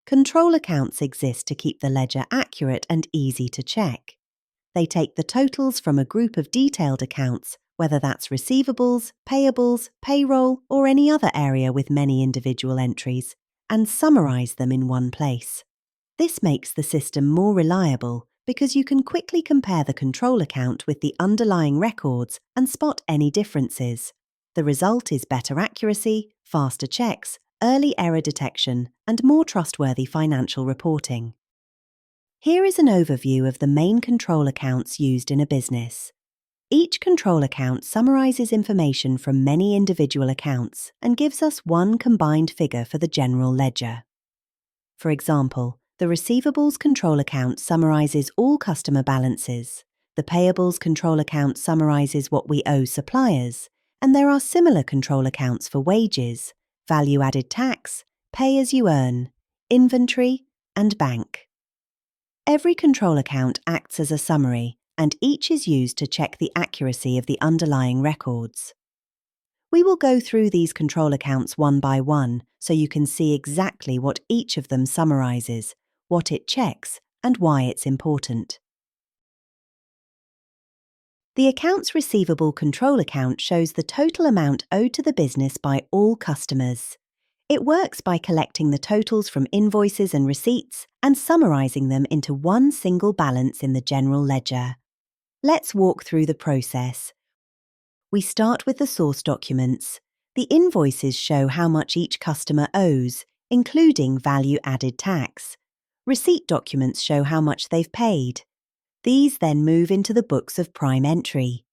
Control accounts exist to keep the ledger accurate and easy to check. They take the totals from a group of detailed accounts, whether that's receivables, payables, payroll, or any other area with many individual entries, and summarise them in one place. This makes the system more reliable because you can quickly compare the control account with the underlying records and spot any differences. The result is better accuracy, faster checks, early error detection, and more trustworthy financial reporting. Here is an overview of the main control accounts used in a business. Each control account summarises information from many individual accounts and gives us one combined figure for the general ledger. For example, the Receivables control account summarises all customer balances, the Payables control account summarises what we owe suppliers, and there are similar control accounts for wages, value-added tax, pay-as-you-earn, inventory, and bank. Every control account acts as a summary, and each is used to check the accuracy of the underlying records. We will go through these control accounts one by one so you can see exactly what each of them summarises, what it checks, and why it's important. The Accounts Receivable control account shows the total amount owed to the business by all customers. It works by collecting the totals from invoices and receipts and summarising them into one single balance in the general ledger. Let's walk through the process. We start with the source documents. The invoices show how much each customer owes, including value-added tax. Receipt documents show how much they've paid. These then move into the books of prime entry.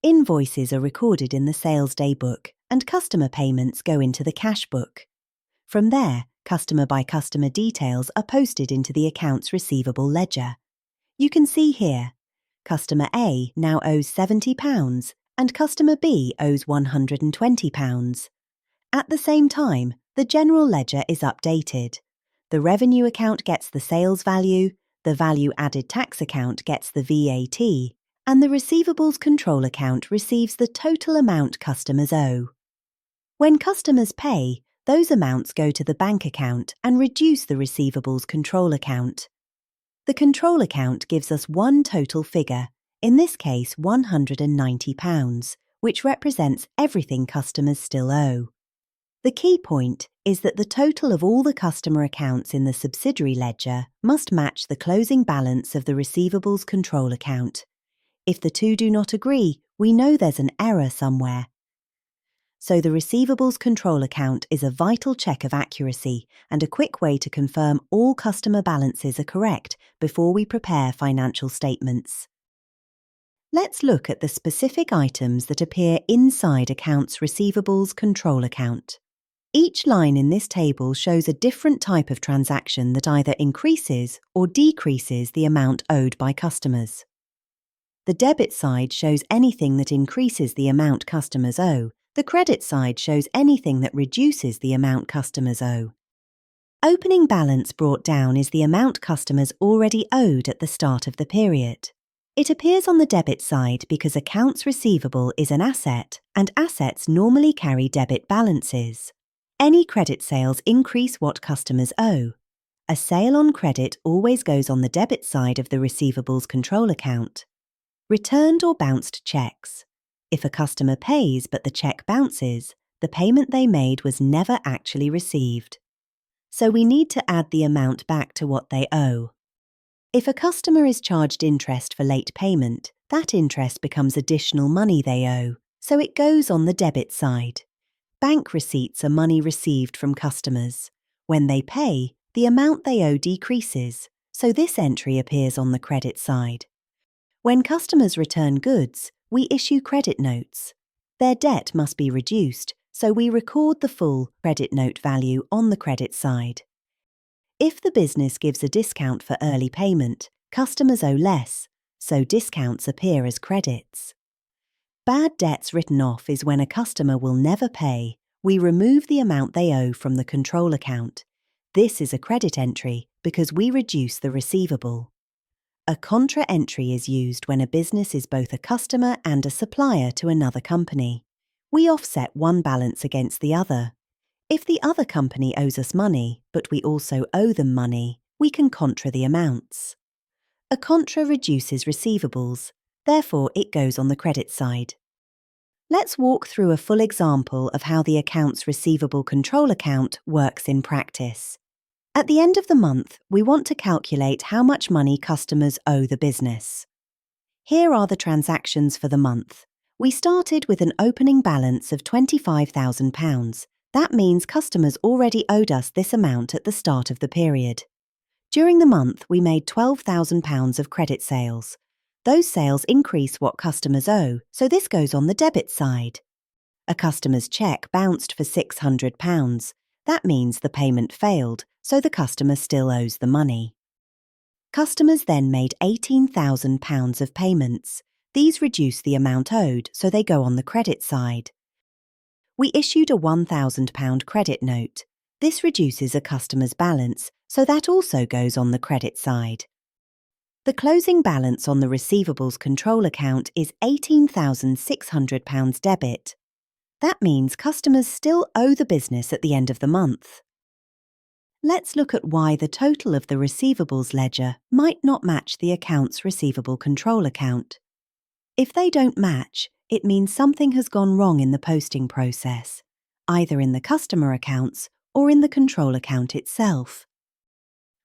Invoices are recorded in the sales day book, and customer payments go into the cash book. From there, customer-by-customer details are posted into the accounts receivable ledger. You can see here, customer A now owes £70 and customer B owes £120. At the same time, the general ledger is updated. The revenue account gets the sales value, the value-added tax account gets the VAT, and the receivables control account receives the total amount customers owe. When customers pay, those amounts go to the bank account and reduce the receivables control account. The control account gives us one total figure, in this case £190, which represents everything customers still owe. The key point is that the total of all the customer accounts in the subsidiary ledger must match the closing balance of the receivables control account. If the two do not agree, we know there's an error somewhere. So the receivables control account is a vital check of accuracy and a quick way to confirm all customer balances are correct before we prepare financial statements. Let's look at the specific items that appear inside Accounts Receivables control account. Each line in this table shows a different type of transaction that either increases or decreases the amount owed by customers. The debit side shows anything that increases the amount customers owe. The credit side shows anything that reduces the amount customers owe. Opening balance brought down is the amount customers already owed at the start of the period. It appears on the debit side because accounts receivable is an asset, and assets normally carry debit balances. Any credit sales increase what customers owe. A sale on credit always goes on the debit side of the receivables control account. Returned or bounced checks. If a customer pays but the check bounces, the payment they made was never actually received. So we need to add the amount back to what they owe. If a customer is charged interest for late payment, that interest becomes additional money they owe, so it goes on the debit side. Bank receipts are money received from customers. When they pay, the amount they owe decreases, so this entry appears on the credit side. When customers return goods, we issue credit notes. Their debt must be reduced, so we record the full credit note value on the credit side. If the business gives a discount for early payment, customers owe less, so discounts appear as credits. Bad debts written off is when a customer will never pay. We remove the amount they owe from the control account. This is a credit entry because we reduce the receivable. A contra entry is used when a business is both a customer and a supplier to another company. We offset one balance against the other. If the other company owes us money, but we also owe them money, we can contra the amounts. A contra reduces receivables, therefore it goes on the credit side. Let's walk through a full example of how the Accounts Receivable Control Account works in practice. At the end of the month, we want to calculate how much money customers owe the business. Here are the transactions for the month. We started with an opening balance of £25,000. That means customers already owed us this amount at the start of the period. During the month, we made £12,000 of credit sales. Those sales increase what customers owe, so this goes on the debit side. A customer's cheque bounced for £600. That means the payment failed, so the customer still owes the money. Customers then made £18,000 of payments. These reduce the amount owed, so they go on the credit side. We issued a £1,000 credit note. This reduces a customer's balance, so that also goes on the credit side. The closing balance on the Receivables Control Account is £18,600 debit. That means customers still owe the business at the end of the month. Let's look at why the total of the receivables ledger might not match the Accounts Receivable Control Account. If they don't match, it means something has gone wrong in the posting process, either in the customer accounts or in the control account itself.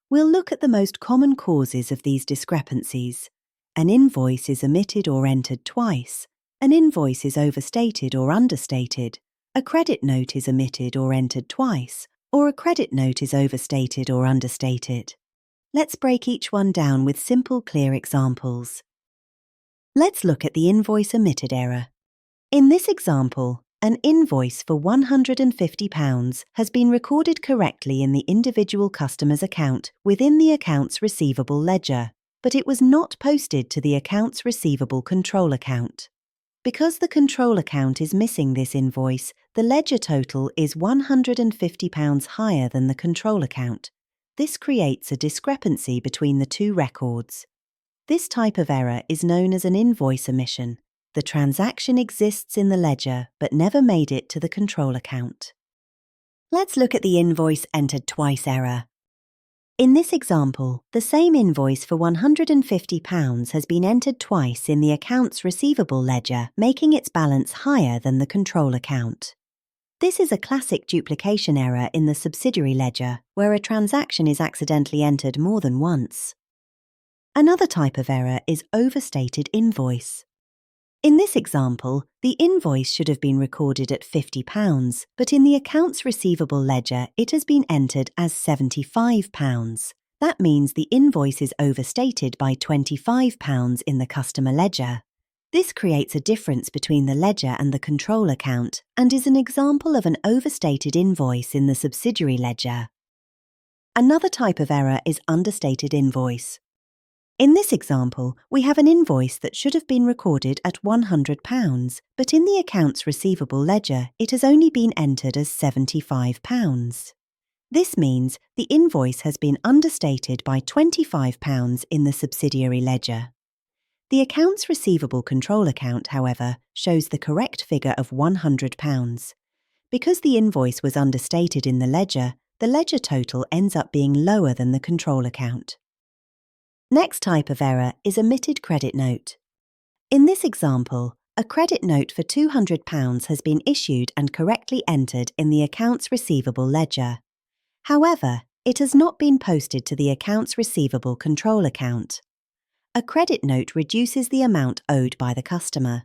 We'll look at the most common causes of these discrepancies. An invoice is omitted or entered twice. An invoice is overstated or understated. A credit note is omitted or entered twice, or a credit note is overstated or understated. Let's break each one down with simple, clear examples. Let's look at the invoice omitted error. In this example, an invoice for £150 has been recorded correctly in the individual customer's account within the Accounts Receivable ledger, but it was not posted to the Accounts Receivable Control Account. Because the control account is missing this invoice, the ledger total is £150 higher than the control account. This creates a discrepancy between the two records. This type of error is known as an invoice omission. The transaction exists in the ledger but never made it to the control account. Let's look at the invoice entered twice error. In this example, the same invoice for £150 has been entered twice in the Accounts Receivable ledger, making its balance higher than the control account. This is a classic duplication error in the subsidiary ledger, where a transaction is accidentally entered more than once. Another type of error is overstated invoice. In this example, the invoice should have been recorded at £50, but in the Accounts Receivable ledger it has been entered as £75. That means the invoice is overstated by £25 in the customer ledger. This creates a difference between the ledger and the control account and is an example of an overstated invoice in the subsidiary ledger. Another type of error is understated invoice. In this example, we have an invoice that should have been recorded at £100, but in the Accounts Receivable ledger it has only been entered as £75. This means the invoice has been understated by £25 in the subsidiary ledger. The Accounts Receivable Control Account, however, shows the correct figure of £100. Because the invoice was understated in the ledger total ends up being lower than the control account. Next type of error is omitted credit note. In this example, a credit note for £200 has been issued and correctly entered in the Accounts Receivable ledger. However, it has not been posted to the Accounts Receivable Control Account. A credit note reduces the amount owed by the customer.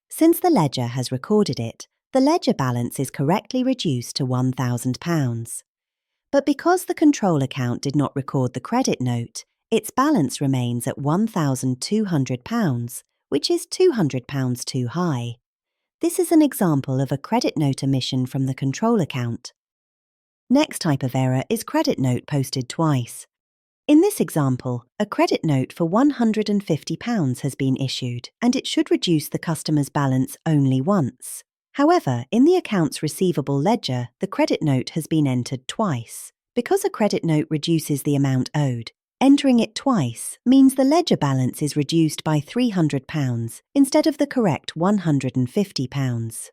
Since the ledger has recorded it, the ledger balance is correctly reduced to £1,000. But because the control account did not record the credit note, its balance remains at £1,200, which is £200 too high. This is an example of a credit note omission from the control account. Next type of error is credit note posted twice. In this example, a credit note for £150 has been issued, and it should reduce the customer's balance only once. However, in the Accounts Receivable ledger, the credit note has been entered twice. Because a credit note reduces the amount owed, entering it twice means the ledger balance is reduced by £300 instead of the correct £150.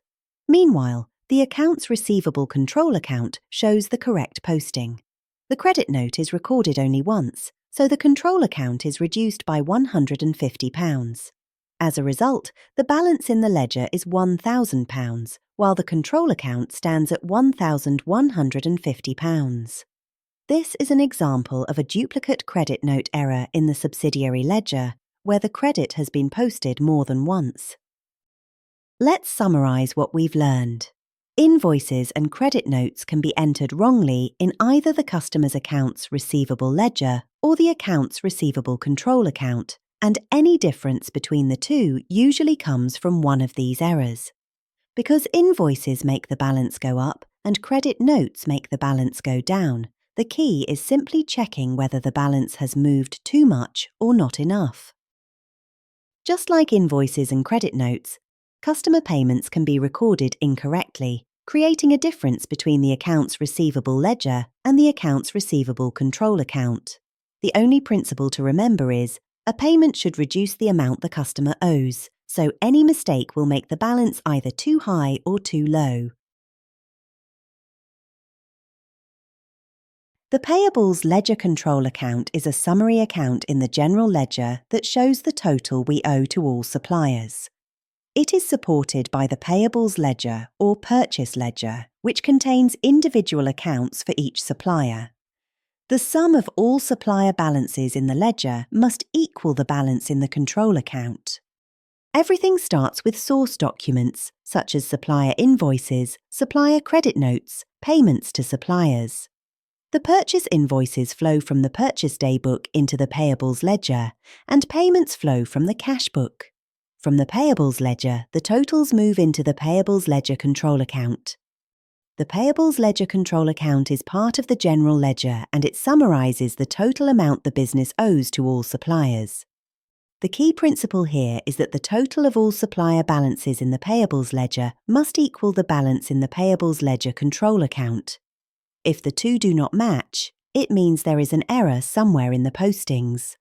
Meanwhile, The Accounts Receivable Control account shows the correct posting. The credit note is recorded only once, so the control account is reduced by £150. As a result, the balance in the ledger is £1,000, while the control account stands at £1,150. This is an example of a duplicate credit note error in the subsidiary ledger, where the credit has been posted more than once. Let's summarise what we've learned. Invoices and credit notes can be entered wrongly in either the customer's accounts receivable ledger or the accounts receivable control account, and any difference between the two usually comes from one of these errors. Because invoices make the balance go up and credit notes make the balance go down, the key is simply checking whether the balance has moved too much or not enough. Just like invoices and credit notes, customer payments can be recorded incorrectly, creating a difference between the accounts receivable ledger and the accounts receivable control account. The only principle to remember is, a payment should reduce the amount the customer owes, so any mistake will make the balance either too high or too low. The Payables ledger control account is a summary account in the general ledger that shows the total we owe to all suppliers. It is supported by the Payables ledger or purchase ledger, which contains individual accounts for each supplier. The sum of all supplier balances in the ledger must equal the balance in the control account. Everything starts with source documents, such as supplier invoices, supplier credit notes, payments to suppliers. The purchase invoices flow from the purchase day book into the Payables ledger, and payments flow from the cash book. From the Payables ledger, the totals move into the Payables ledger control account. The Payables ledger control account is part of the general ledger, and it summarises the total amount the business owes to all suppliers. The key principle here is that the total of all supplier balances in the Payables ledger must equal the balance in the Payables ledger control account. If the two do not match, it means there is an error somewhere in the postings.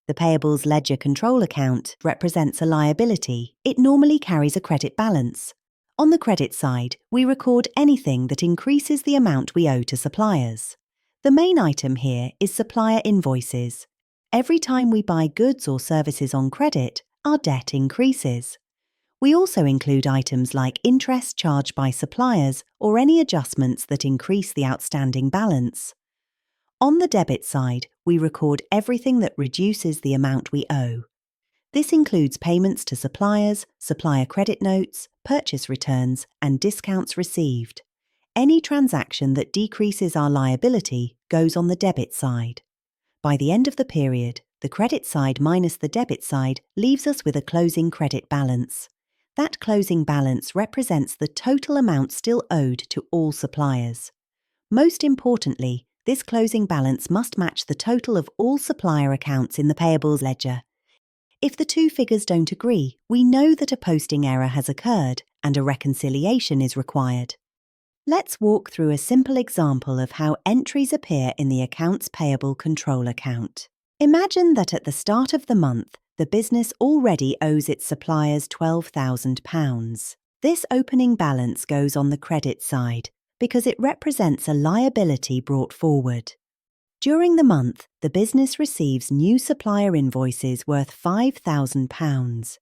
The Payables ledger control account represents a liability. It normally carries a credit balance. On the credit side, we record anything that increases the amount we owe to suppliers. The main item here is supplier invoices. Every time we buy goods or services on credit, our debt increases. We also include items like interest charged by suppliers or any adjustments that increase the outstanding balance. On the debit side, we record everything that reduces the amount we owe. This includes payments to suppliers, supplier credit notes, purchase returns, and discounts received. Any transaction that decreases our liability goes on the debit side. By the end of the period, the credit side minus the debit side leaves us with a closing credit balance. That closing balance represents the total amount still owed to all suppliers. Most importantly, this closing balance must match the total of all supplier accounts in the Payables ledger. If the two figures don't agree, we know that a posting error has occurred and a reconciliation is required. Let's walk through a simple example of how entries appear in the Accounts Payable control account. Imagine that at the start of the month, the business already owes its suppliers £12,000. This opening balance goes on the credit side because it represents a liability brought forward. During the month, the business receives new supplier invoices worth £5,000.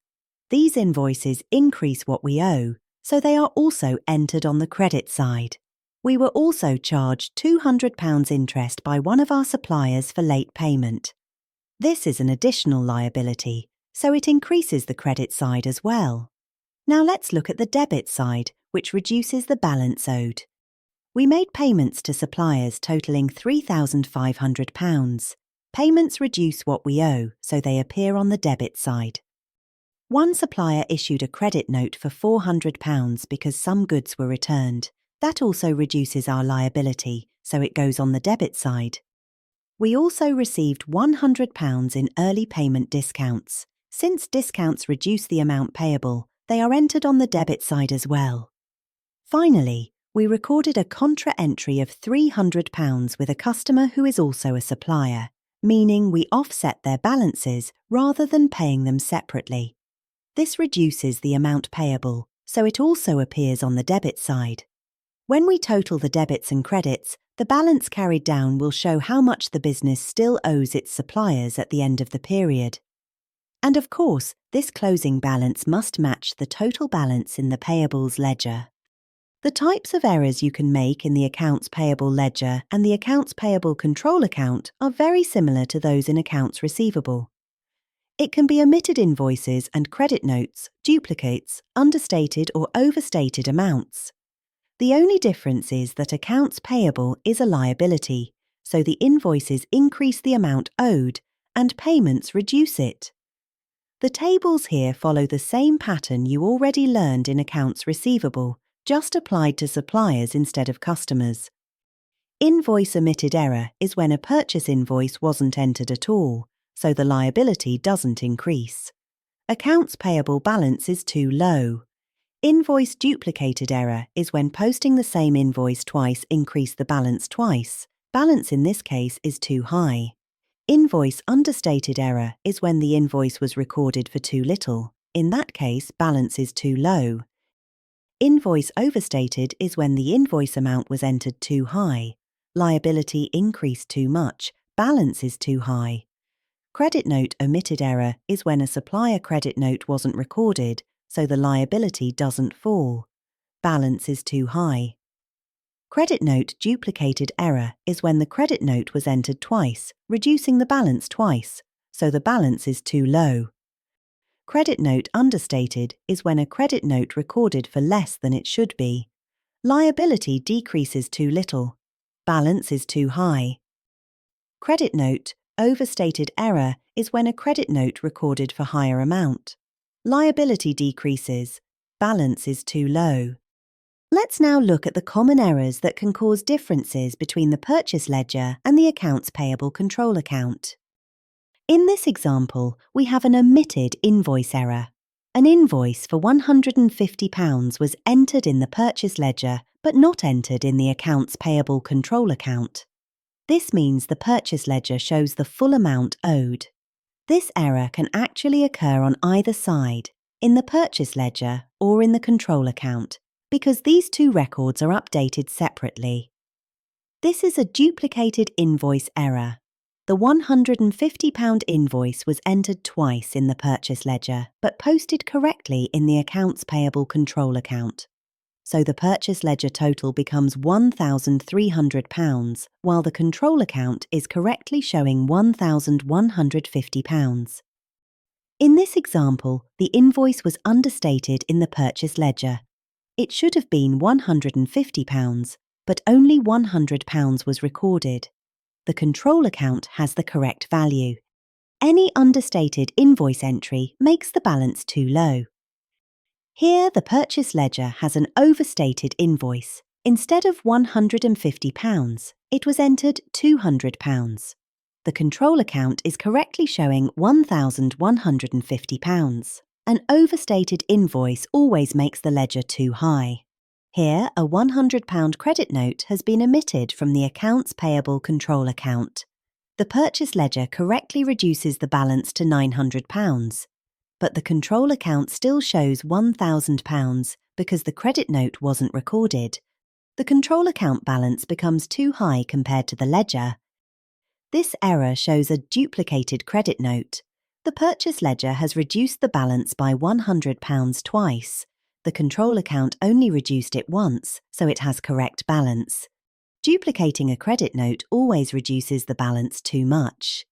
These invoices increase what we owe, so they are also entered on the credit side. We were also charged £200 interest by one of our suppliers for late payment. This is an additional liability, so it increases the credit side as well. Now let's look at the debit side, which reduces the balance owed. We made payments to suppliers totalling £3,500. Payments reduce what we owe, so they appear on the debit side. One supplier issued a credit note for £400 because some goods were returned. That also reduces our liability, so it goes on the debit side. We also received £100 in early payment discounts. Since discounts reduce the amount payable, they are entered on the debit side as well. Finally, we recorded a contra entry of £300 with a customer who is also a supplier, meaning we offset their balances rather than paying them separately. This reduces the amount payable, so it also appears on the debit side. When we total the debits and credits, the balance carried down will show how much the business still owes its suppliers at the end of the period. And of course, this closing balance must match the total balance in the payables ledger. The types of errors you can make in the accounts payable ledger and the accounts payable control account are very similar to those in accounts receivable. It can be omitted invoices and credit notes, duplicates, understated or overstated amounts. The only difference is that accounts payable is a liability, so the invoices increase the amount owed and payments reduce it. The tables here follow the same pattern you already learned in accounts receivable, just applied to suppliers instead of customers. Invoice omitted error is when a purchase invoice wasn't entered at all, so the liability doesn't increase. Accounts payable balance is too low. Invoice duplicated error is when posting the same invoice twice increased the balance twice. Balance in this case is too high. Invoice understated error is when the invoice was recorded for too little. In that case, balance is too low. Invoice overstated is when the invoice amount was entered too high. Liability increased too much. Balance is too high. Credit note omitted error is when a supplier credit note wasn't recorded, so the liability doesn't fall. Balance is too high. Credit note duplicated error is when the credit note was entered twice, reducing the balance twice, so the balance is too low. Credit note understated is when a credit note recorded for less than it should be. Liability decreases too little. Balance is too high. Credit note overstated error is when a credit note recorded for higher amount. Liability decreases. Balance is too low. Let's now look at the common errors that can cause differences between the purchase ledger and the accounts payable control account. In this example, we have an omitted invoice error. An invoice for £150 was entered in the purchase ledger but not entered in the accounts payable control account. This means the purchase ledger shows the full amount owed. This error can actually occur on either side, in the purchase ledger or in the control account, because these two records are updated separately. This is a duplicated invoice error. The £150 invoice was entered twice in the purchase ledger, but posted correctly in the accounts payable control account. So the purchase ledger total becomes £1,300, while the control account is correctly showing £1,150. In this example, the invoice was understated in the purchase ledger. It should have been £150, but only £100 was recorded. The control account has the correct value. Any understated invoice entry makes the balance too low. Here, the purchase ledger has an overstated invoice. Instead of £150, it was entered £200. The control account is correctly showing £1,150. An overstated invoice always makes the ledger too high. Here, a £100 credit note has been omitted from the accounts payable control account. The purchase ledger correctly reduces the balance to £900. But the control account still shows £1,000 because the credit note wasn't recorded. The control account balance becomes too high compared to the ledger. This error shows a duplicated credit note. The purchase ledger has reduced the balance by £100 twice. The control account only reduced it once, so it has correct balance. Duplicating a credit note always reduces the balance too much.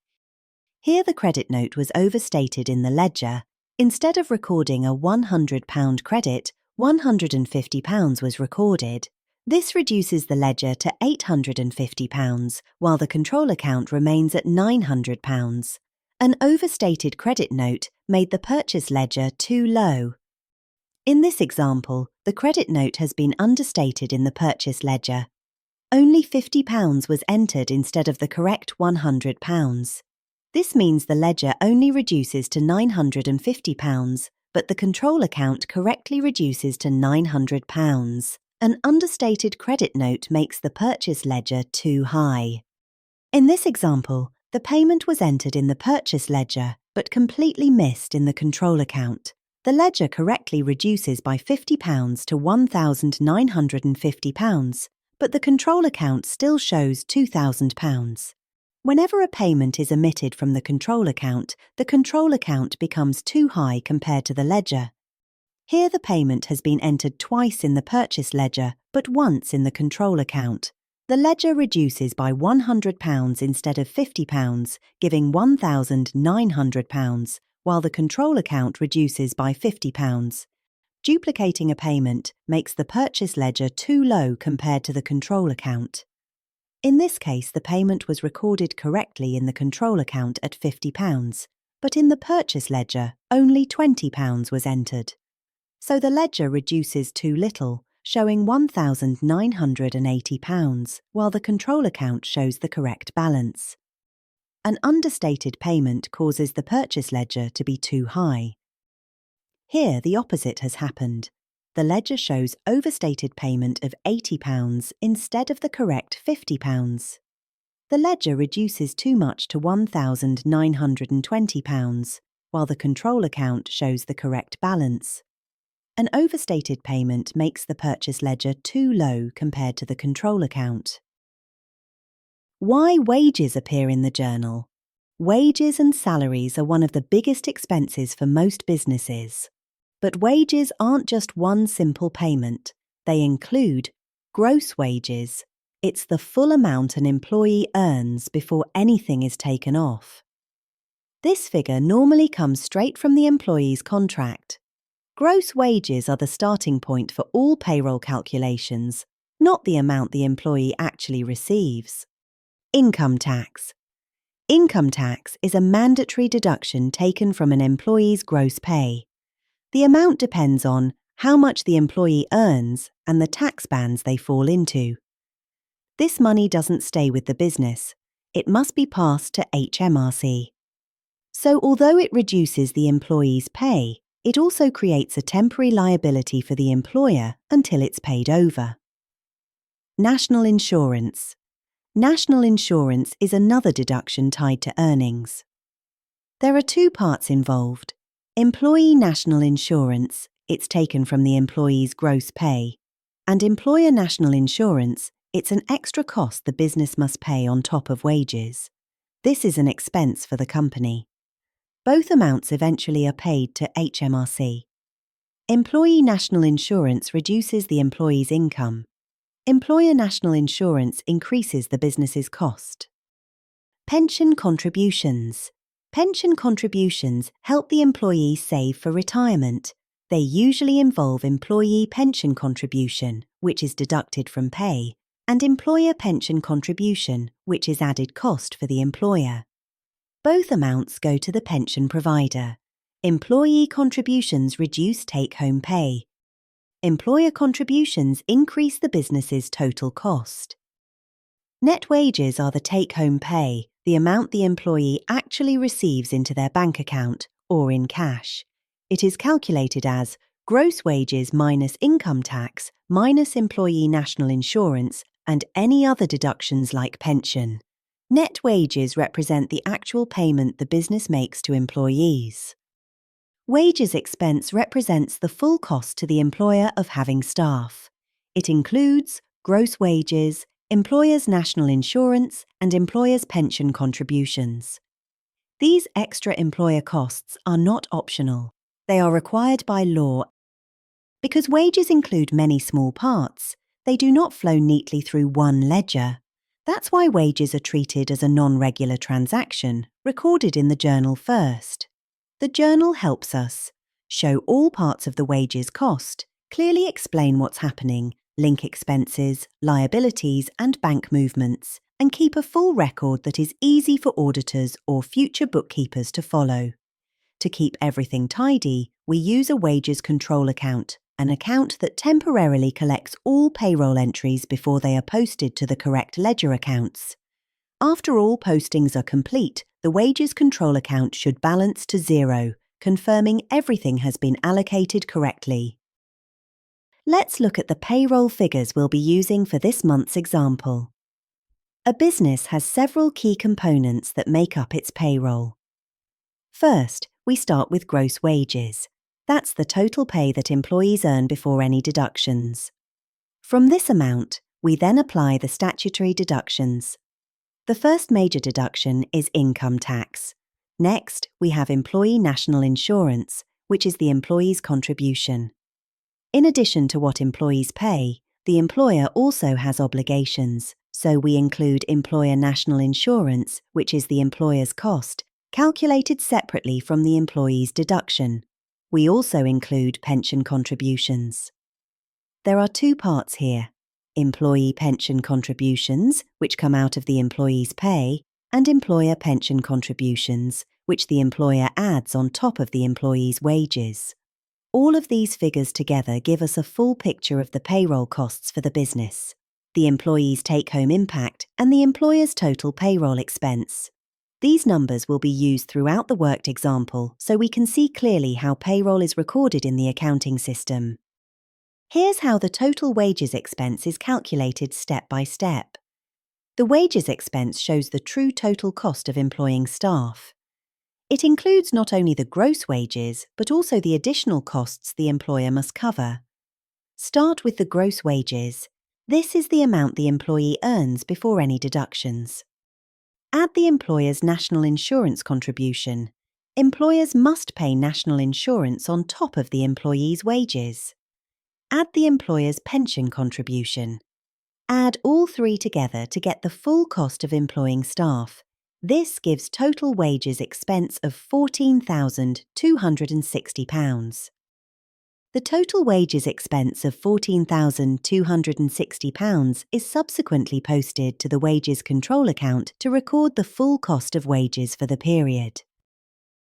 Here the credit note was overstated in the ledger. Instead of recording a £100 credit, £150 was recorded. This reduces the ledger to £850, while the control account remains at £900. An overstated credit note made the purchase ledger too low. In this example, the credit note has been understated in the purchase ledger. Only £50 was entered instead of the correct £100. This means the ledger only reduces to £950, but the control account correctly reduces to £900. An understated credit note makes the purchase ledger too high. In this example, the payment was entered in the purchase ledger, but completely missed in the control account. The ledger correctly reduces by £50 to £1,950, but the control account still shows £2,000. Whenever a payment is omitted from the control account becomes too high compared to the ledger. Here the payment has been entered twice in the purchase ledger, but once in the control account. The ledger reduces by £100 instead of £50, giving £1,900, while the control account reduces by £50. Duplicating a payment makes the purchase ledger too low compared to the control account. In this case, the payment was recorded correctly in the control account at £50, but in the purchase ledger, only £20 was entered. So the ledger reduces too little, showing £1,980, while the control account shows the correct balance. An understated payment causes the purchase ledger to be too high. Here the opposite has happened. The ledger shows overstated payment of £80 instead of the correct £50. The ledger reduces too much to £1,920, while the control account shows the correct balance. An overstated payment makes the purchase ledger too low compared to the control account. Why wages appear in the journal? Wages and salaries are one of the biggest expenses for most businesses. But wages aren't just one simple payment. They include gross wages. It's the full amount an employee earns before anything is taken off. This figure normally comes straight from the employee's contract. Gross wages are the starting point for all payroll calculations, not the amount the employee actually receives. Income tax. Income tax is a mandatory deduction taken from an employee's gross pay. The amount depends on how much the employee earns and the tax bands they fall into. This money doesn't stay with the business. It must be passed to HMRC. So although it reduces the employee's pay, it also creates a temporary liability for the employer until it's paid over. National insurance. National insurance is another deduction tied to earnings. There are two parts involved. Employee national insurance, it's taken from the employee's gross pay, and employer national insurance, it's an extra cost the business must pay on top of wages. This is an expense for the company. Both amounts eventually are paid to HMRC. Employee national insurance reduces the employee's income. Employer national insurance increases the business's cost. Pension contributions. Pension contributions help the employee save for retirement. They usually involve employee pension contribution, which is deducted from pay, and employer pension contribution, which is added cost for the employer. Both amounts go to the pension provider. Employee contributions reduce take-home pay. Employer contributions increase the business's total cost. Net wages are the take-home pay, the amount the employee actually receives into their bank account or in cash. It is calculated as gross wages minus income tax minus employee national insurance and any other deductions like pension. Net wages represent the actual payment the business makes to employees. Wages expense represents the full cost to the employer of having staff. It includes gross wages, employer's national insurance, and employer's pension contributions. These extra employer costs are not optional. They are required by law. Because wages include many small parts, they do not flow neatly through one ledger. That's why wages are treated as a non-regular transaction, recorded in the journal first. The journal helps us show all parts of the wages cost, clearly explain what's happening, link expenses, liabilities, and bank movements, and keep a full record that is easy for auditors or future bookkeepers to follow. To keep everything tidy, we use a wages control account, an account that temporarily collects all payroll entries before they are posted to the correct ledger accounts. After all postings are complete, the wages control account should balance to zero, confirming everything has been allocated correctly. Let's look at the payroll figures we'll be using for this month's example. A business has several key components that make up its payroll. First, we start with gross wages. That's the total pay that employees earn before any deductions. From this amount, we then apply the statutory deductions. The first major deduction is income tax. Next, we have employee national insurance, which is the employee's contribution. In addition to what employees pay, the employer also has obligations, so we include employer national insurance, which is the employer's cost, calculated separately from the employee's deduction. We also include pension contributions. There are two parts here: employee pension contributions, which come out of the employee's pay, and employer pension contributions, which the employer adds on top of the employee's wages. All of these figures together give us a full picture of the payroll costs for the business, the employee's take-home impact, and the employer's total payroll expense. These numbers will be used throughout the worked example so we can see clearly how payroll is recorded in the accounting system. Here's how the total wages expense is calculated step by step. The wages expense shows the true total cost of employing staff. It includes not only the gross wages, but also the additional costs the employer must cover. Start with the gross wages. This is the amount the employee earns before any deductions. Add the employer's national insurance contribution. Employers must pay national insurance on top of the employee's wages. Add the employer's pension contribution. Add all three together to get the full cost of employing staff. This gives total wages expense of £14,260. The total wages expense of £14,260 is subsequently posted to the wages control account to record the full cost of wages for the period.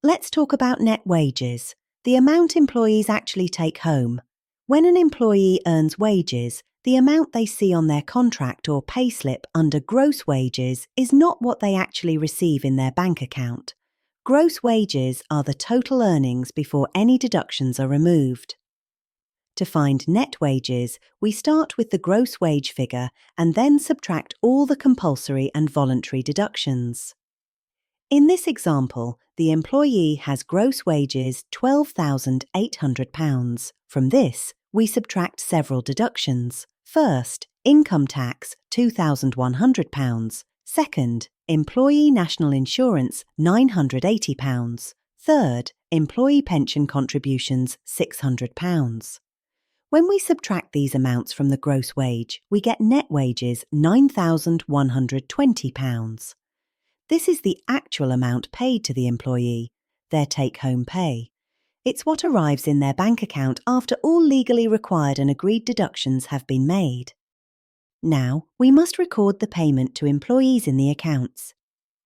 Let's talk about net wages, the amount employees actually take home. When an employee earns wages, the amount they see on their contract or payslip under gross wages is not what they actually receive in their bank account. Gross wages are the total earnings before any deductions are removed. To find net wages, we start with the gross wage figure and then subtract all the compulsory and voluntary deductions. In this example, the employee has gross wages £12,800. From this, we subtract several deductions. First, income tax £2,100. Second, employee national insurance £980. Third, employee pension contributions £600. When we subtract these amounts from the gross wage, we get net wages £9,120. This is the actual amount paid to the employee, their take-home pay. It's what arrives in their bank account after all legally required and agreed deductions have been made. Now, we must record the payment to employees in the accounts.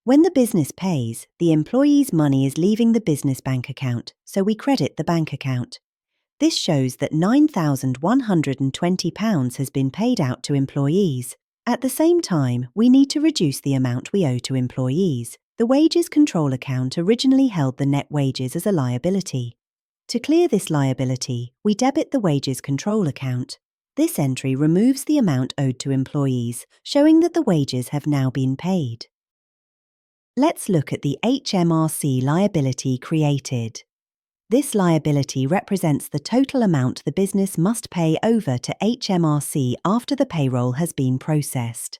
When the business pays, the employee's money is leaving the business bank account, so we credit the bank account. This shows that £9,120 has been paid out to employees. At the same time, we need to reduce the amount we owe to employees. The wages control account originally held the net wages as a liability. To clear this liability, we debit the wages control account. This entry removes the amount owed to employees, showing that the wages have now been paid. Let's look at the HMRC liability created. This liability represents the total amount the business must pay over to HMRC after the payroll has been processed.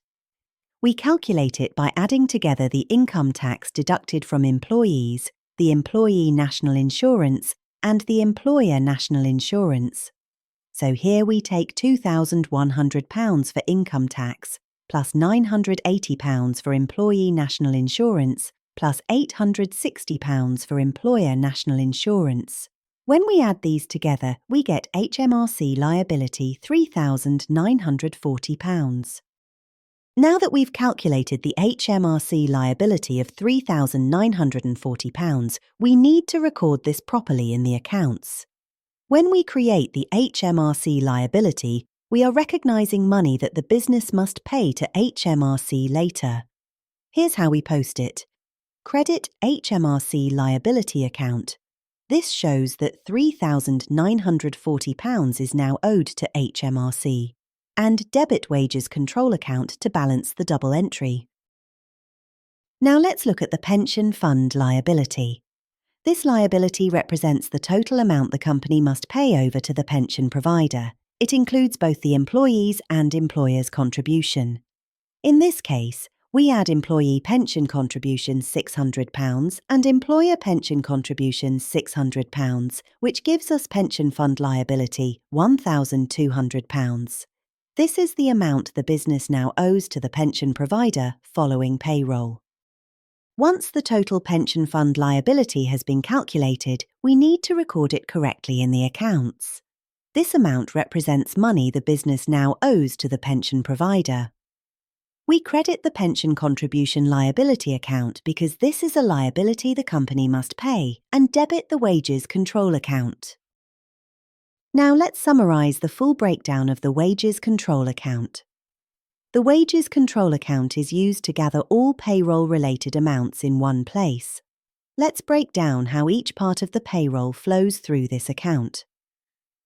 We calculate it by adding together the income tax deducted from employees, the employee national insurance, and the employer national insurance. So here we take £2,100 for income tax, plus £980 for employee national insurance, plus £860 for employer national insurance. When we add these together, we get HMRC liability £3,940. Now that we've calculated the HMRC liability of £3,940, we need to record this properly in the accounts. When we create the HMRC liability, we are recognising money that the business must pay to HMRC later. Here's how we post it. Credit HMRC liability account. This shows that £3,940 is now owed to HMRC, and debit wages control account to balance the double entry. Now let's look at the pension fund liability. This liability represents the total amount the company must pay over to the pension provider. It includes both the employee's and employer's contribution. In this case, we add employee pension contribution £600 and employer pension contribution £600, which gives us pension fund liability £1,200. This is the amount the business now owes to the pension provider following payroll. Once the total pension fund liability has been calculated, we need to record it correctly in the accounts. This amount represents money the business now owes to the pension provider. We credit the pension contribution liability account because this is a liability the company must pay, and debit the wages control account. Now let's summarise the full breakdown of the wages control account. The wages control account is used to gather all payroll-related amounts in one place. Let's break down how each part of the payroll flows through this account.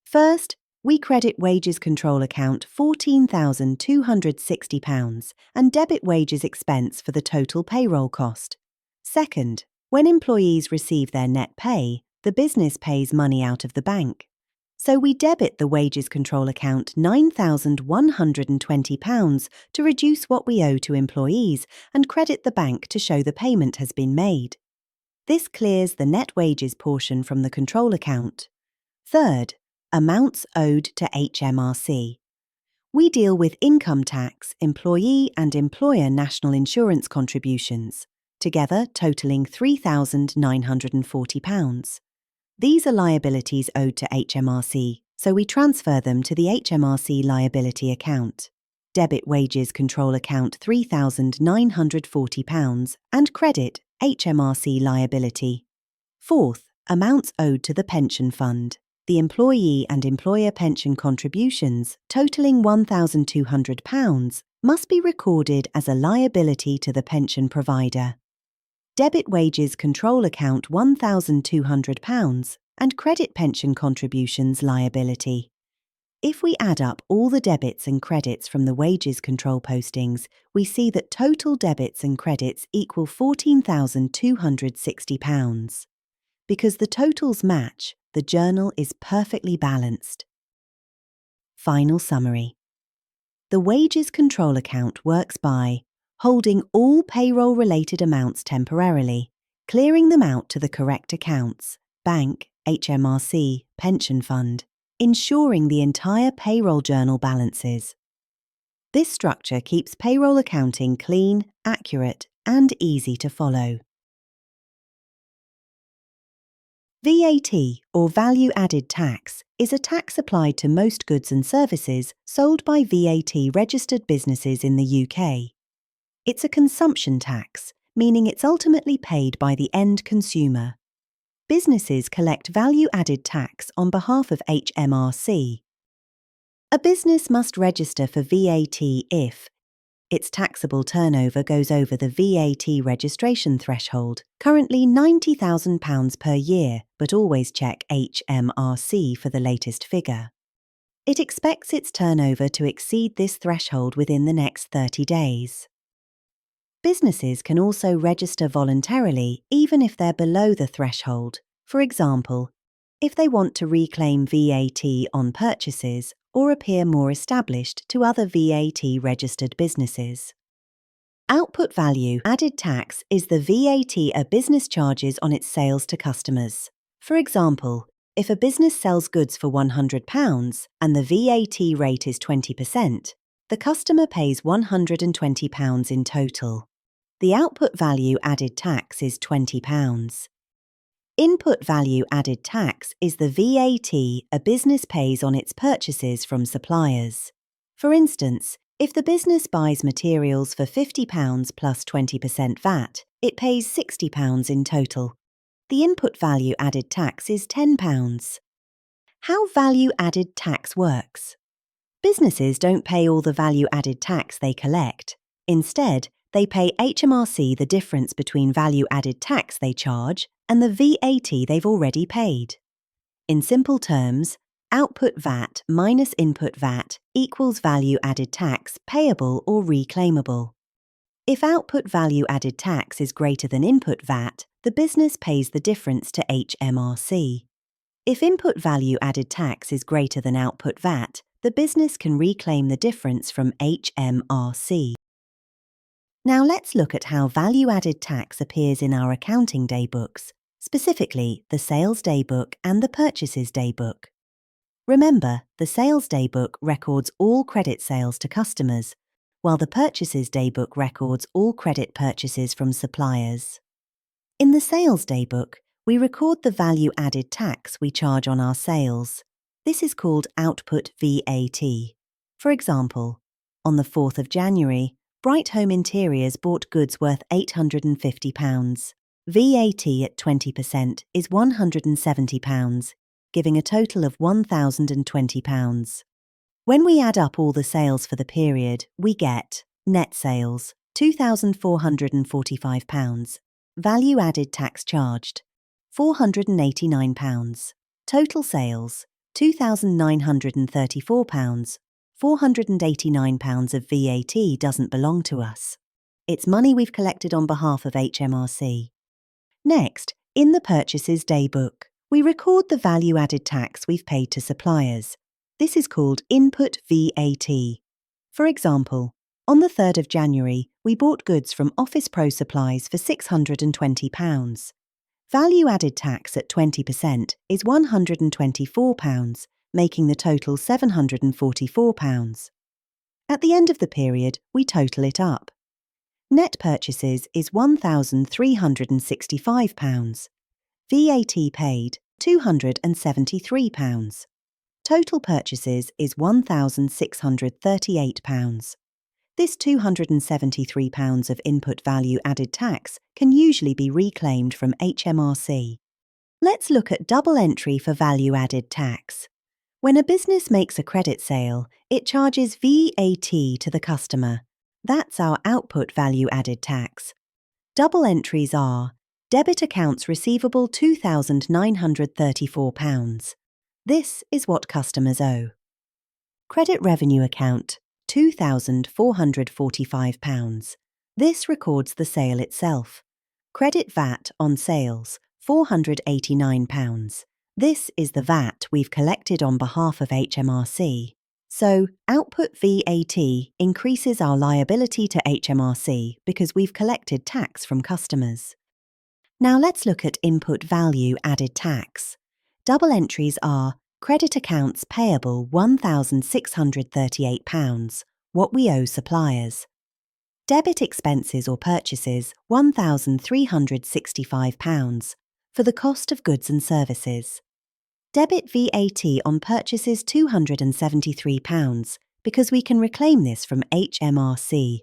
First, we credit wages control account £14,260 and debit wages expense for the total payroll cost. Second, when employees receive their net pay, the business pays money out of the bank. So we debit the wages control account £9,120 to reduce what we owe to employees and credit the bank to show the payment has been made. This clears the net wages portion from the control account. Third, amounts owed to HMRC. We deal with income tax, employee and employer national insurance contributions, together totalling £3,940. These are liabilities owed to HMRC, so we transfer them to the HMRC liability account. Debit wages control account £3,940 and credit HMRC liability. Fourth, amounts owed to the pension fund. The employee and employer pension contributions, totalling £1,200, must be recorded as a liability to the pension provider. Debit wages control account £1,200 and credit pension contributions liability. If we add up all the debits and credits from the wages control postings, we see that total debits and credits equal £14,260. Because the totals match, the journal is perfectly balanced. Final summary. The wages control account works by holding all payroll-related amounts temporarily, clearing them out to the correct accounts, bank, HMRC, pension fund, ensuring the entire payroll journal balances. This structure keeps payroll accounting clean, accurate, and easy to follow. VAT, or value-added tax, is a tax applied to most goods and services sold by VAT-registered businesses in the UK. It's a consumption tax, meaning it's ultimately paid by the end consumer. Businesses collect value-added tax on behalf of HMRC. A business must register for VAT if its taxable turnover goes over the VAT registration threshold, currently £90,000 per year, but always check HMRC for the latest figure. It expects its turnover to exceed this threshold within the next 30 days. Businesses can also register voluntarily even if they're below the threshold. For example, if they want to reclaim VAT on purchases or appear more established to other VAT-registered businesses. Output value added tax is the VAT a business charges on its sales to customers. For example, if a business sells goods for £100 and the VAT rate is 20%, the customer pays £120 in total. The output value added tax is £20. Input value added tax is the VAT a business pays on its purchases from suppliers. For instance, if the business buys materials for £50 plus 20% VAT, it pays £60 in total. The input value added tax is £10. How value added tax works. Businesses don't pay all the value added tax they collect. Instead, they pay HMRC the difference between value added tax they charge and the VAT they've already paid. In simple terms, output VAT minus input VAT equals value added tax payable or reclaimable. If output value added tax is greater than input VAT, the business pays the difference to HMRC. If input value added tax is greater than output VAT, the business can reclaim the difference from HMRC. Now let's look at how value added tax appears in our accounting day books, specifically the sales day book and the purchases day book. Remember, the sales day book records all credit sales to customers, while the purchases day book records all credit purchases from suppliers. In the sales day book, we record the value added tax we charge on our sales. This is called output VAT. For example, on the 4th of January, Bright Home Interiors bought goods worth £850. VAT at 20% is £170, giving a total of £1,020. When we add up all the sales for the period, we get net sales, £2,445, value added tax charged, £489, total sales, £2,934, £489 of VAT doesn't belong to us. It's money we've collected on behalf of HMRC. Next, in the purchases day book, we record the value added tax we've paid to suppliers. This is called input VAT. For example, on the 3rd of January, we bought goods from Office Pro Supplies for £620. Value added tax at 20% is £124, making the total £744. At the end of the period, we total it up. Net purchases is £1,365. VAT paid, £273. Total purchases is £1,638. This £273 of input value added tax can usually be reclaimed from HMRC. Let's look at double entry for value added tax. When a business makes a credit sale, it charges VAT to the customer. That's our output value added tax. Double entries are debit accounts receivable £2,934. This is what customers owe. Credit revenue account £2,445. This records the sale itself. Credit VAT on sales £489. This is the VAT we've collected on behalf of HMRC. So, output VAT increases our liability to HMRC because we've collected tax from customers. Now let's look at input value added tax. Double entries are credit accounts payable £1,638, what we owe suppliers. Debit expenses or purchases £1,365, for the cost of goods and services. Debit VAT on purchases £273, because we can reclaim this from HMRC.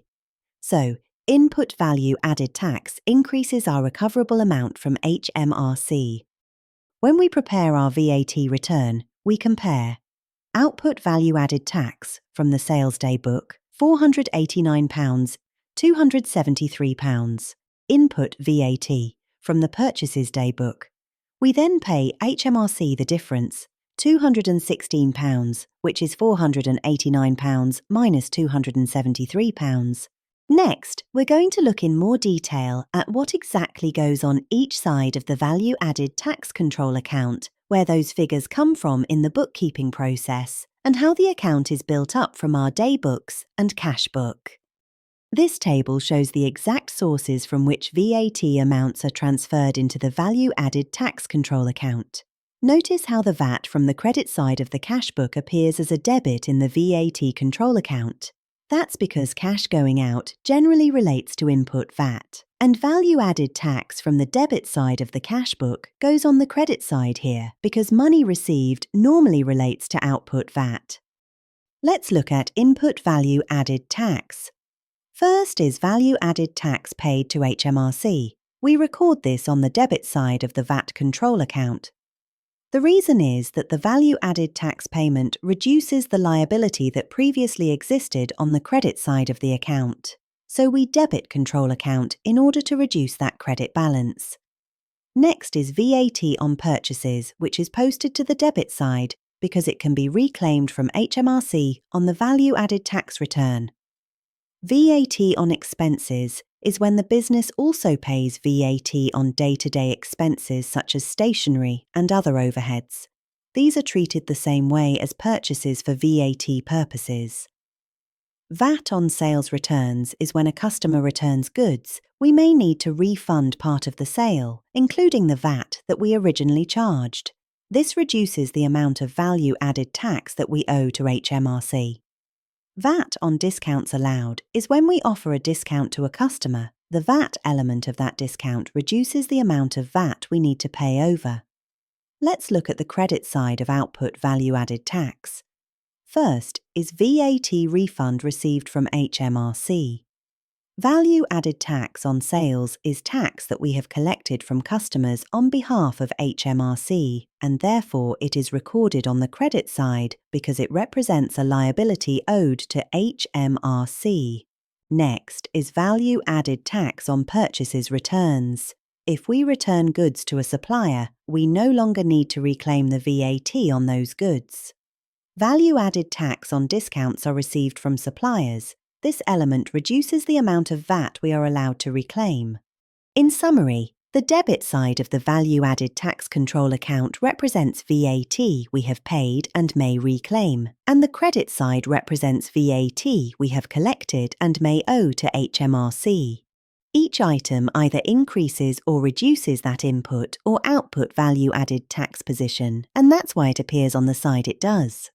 So, input value added tax increases our recoverable amount from HMRC. When we prepare our VAT return, we compare output value added tax from the sales day book, £489, £273, input VAT from the purchases day book. We then pay HMRC the difference, £216, which is £489 minus £273. Next, we're going to look in more detail at what exactly goes on each side of the value added tax control account, where those figures come from in the bookkeeping process, and how the account is built up from our day books and cash book. This table shows the exact sources from which VAT amounts are transferred into the value added tax control account. Notice how the VAT from the credit side of the cash book appears as a debit in the VAT control account. That's because cash going out generally relates to input VAT, and value added tax from the debit side of the cash book goes on the credit side here because money received normally relates to output VAT. Let's look at input value added tax. First is value added tax paid to HMRC. We record this on the debit side of the VAT control account. The reason is that the value added tax payment reduces the liability that previously existed on the credit side of the account. So we debit control account in order to reduce that credit balance. Next is VAT on purchases, which is posted to the debit side because it can be reclaimed from HMRC on the value added tax return. VAT on expenses is when the business also pays VAT on day-to-day expenses such as stationery and other overheads. These are treated the same way as purchases for VAT purposes. VAT on sales returns is when a customer returns goods, we may need to refund part of the sale, including the VAT that we originally charged. This reduces the amount of value-added tax that we owe to HMRC. VAT on discounts allowed is when we offer a discount to a customer. The VAT element of that discount reduces the amount of VAT we need to pay over. Let's look at the credit side of output value-added tax. First is VAT refund received from HMRC. Value-added tax on sales is tax that we have collected from customers on behalf of HMRC, and therefore it is recorded on the credit side because it represents a liability owed to HMRC. Next is value-added tax on purchases returns. If we return goods to a supplier, we no longer need to reclaim the VAT on those goods. Value-added tax on discounts are received from suppliers. This element reduces the amount of VAT we are allowed to reclaim. In summary, the debit side of the value-added tax control account represents VAT we have paid and may reclaim, and the credit side represents VAT we have collected and may owe to HMRC. Each item either increases or reduces that input or output value-added tax position, and that's why it appears on the side it does.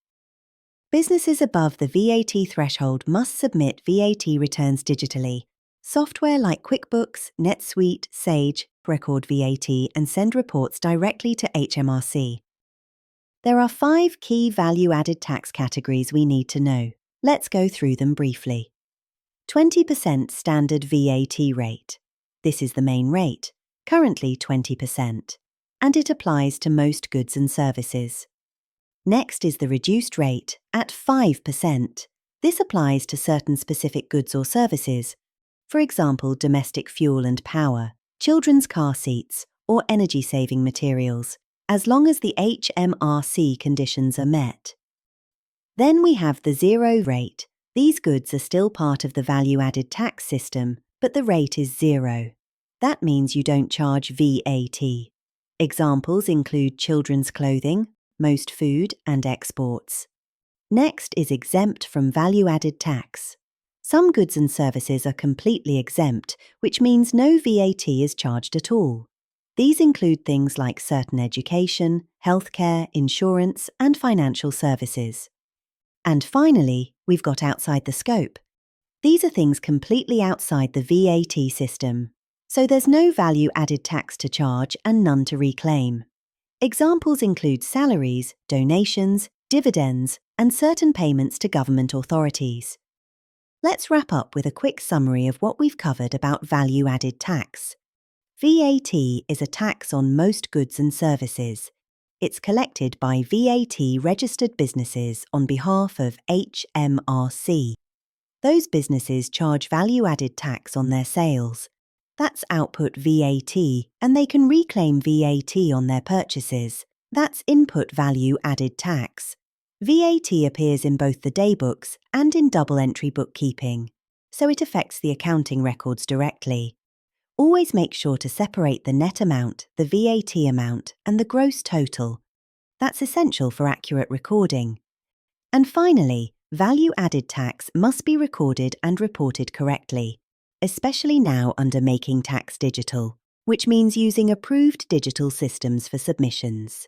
Businesses above the VAT threshold must submit VAT returns digitally. Software like QuickBooks, NetSuite, Sage record VAT and send reports directly to HMRC. There are 5 key value-added tax categories we need to know. Let's go through them briefly. 20% standard VAT rate. This is the main rate, currently 20%, and it applies to most goods and services. Next is the reduced rate at 5%. This applies to certain specific goods or services, for example, domestic fuel and power, children's car seats, or energy-saving materials, as long as the HMRC conditions are met. Then we have the zero rate. These goods are still part of the value-added tax system, but the rate is zero. That means you don't charge VAT. Examples include children's clothing, most food and exports. Next is exempt from value-added tax. Some goods and services are completely exempt, which means no VAT is charged at all. These include things like certain education, healthcare, insurance, and financial services. And finally, we've got outside the scope. These are things completely outside the VAT system, so there's no value-added tax to charge and none to reclaim. Examples include salaries, donations, dividends, and certain payments to government authorities. Let's wrap up with a quick summary of what we've covered about value-added tax. VAT is a tax on most goods and services. It's collected by VAT-registered businesses on behalf of HMRC. Those businesses charge value-added tax on their sales. That's output VAT, and they can reclaim VAT on their purchases. That's input value-added tax. VAT appears in both the daybooks and in double-entry bookkeeping, so it affects the accounting records directly. Always make sure to separate the net amount, the VAT amount, and the gross total. That's essential for accurate recording. And finally, value-added tax must be recorded and reported correctly, especially now under Making Tax Digital, which means using approved digital systems for submissions.